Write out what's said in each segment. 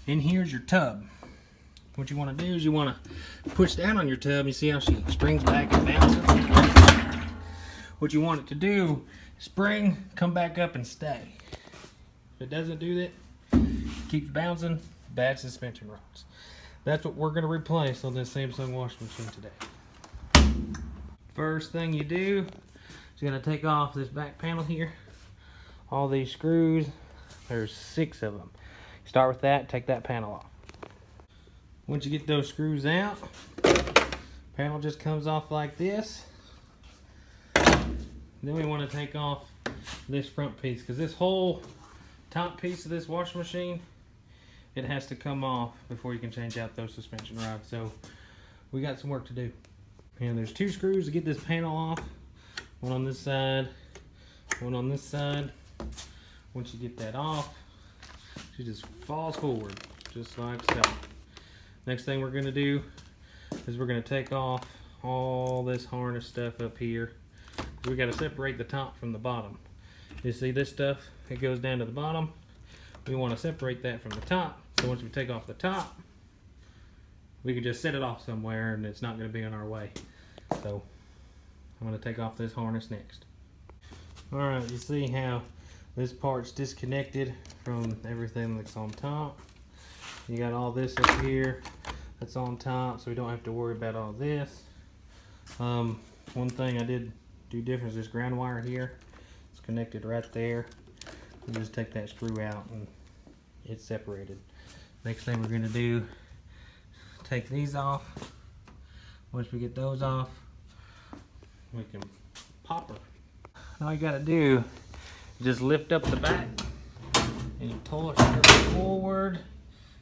And here's your tub. What you want to do is you want to push down on your tub. You see how she springs back and bounces? What you want it to do, spring, come back up and stay. If it doesn't do that, keeps bouncing, bad suspension rods. That's what we're going to replace on this Samsung washing machine today. First thing you do is you're going to take off this back panel here. All these screws, there's 6 of them. Start with that, take that panel off. Once you get those screws out, panel just comes off like this. Then we want to take off this front piece, because this whole top piece of this washing machine, it has to come off before you can change out those suspension rods. So we got some work to do. And there's 2 screws to get this panel off. One on this side, one on this side. Once you get that off, she just falls forward, just like so. Next thing we're going to do is we're going to take off all this harness stuff up here. We got to separate the top from the bottom. You see this stuff? It goes down to the bottom. We want to separate that from the top. So once we take off the top, we can just set it off somewhere and it's not going to be in our way. So I'm going to take off this harness next. Alright, you see how this part's disconnected from everything that's on top. You got all this up here that's on top, so we don't have to worry about all this. One thing I did do different is this ground wire here. It's connected right there. You just take that screw out and it's separated. Next thing we're going to do, take these off. Once we get those off, we can pop her. All you got to do is just lift up the back and you pull her forward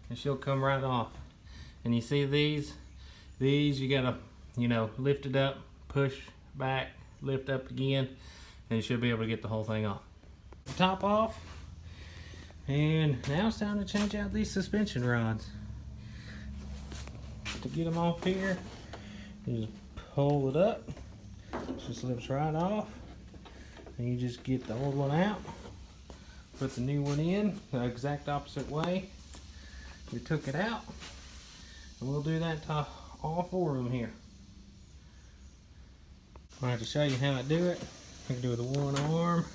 and she'll come right off. And you see these you got to, lift it up, push back, lift up again, and you should be able to get the whole thing off. Top off, and now it's time to change out these suspension rods. To get them off here, you just pull it up, it just slips right off, and you just get the old one out, put the new one in the exact opposite way we took it out, and we'll do that to all 4 of them here. All right, to show you how I do it, I can do it with one arm.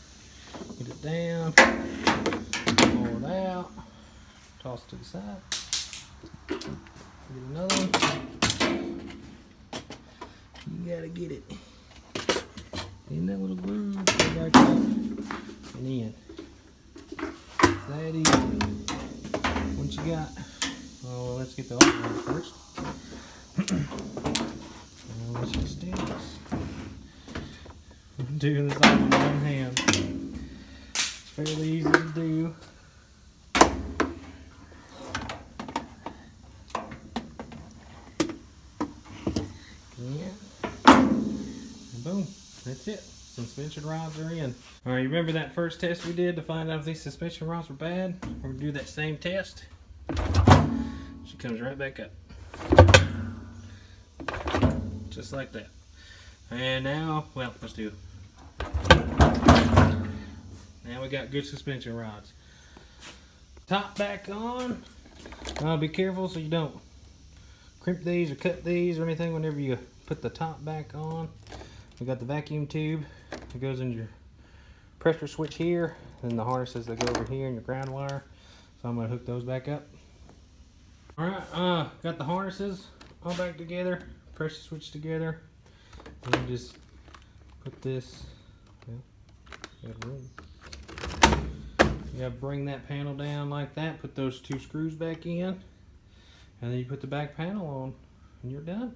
Get it down, pull it out, toss it to the side. Get another one. You gotta get it in that little groove, right there, and in. It's that easy. Once you got, let's get the other one first. Let's just do this. I'm doing this all with one hand. It's fairly easy to do. Yeah. And boom. That's it. Suspension rods are in. Alright, you remember that first test we did to find out if these suspension rods were bad? We're going to do that same test. She comes right back up. Just like that. And now, well, let's do it. Now we got good suspension rods. Top back on. Be careful so you don't crimp these or cut these or anything whenever you put the top back on. We got the vacuum tube. It goes in your pressure switch here. Then the harnesses that go over here in your ground wire. So I'm going to hook those back up. Alright, got the harnesses all back together. Pressure switch together. And then just put this, you gotta bring that panel down like that, put those 2 screws back in, and then you put the back panel on, and you're done.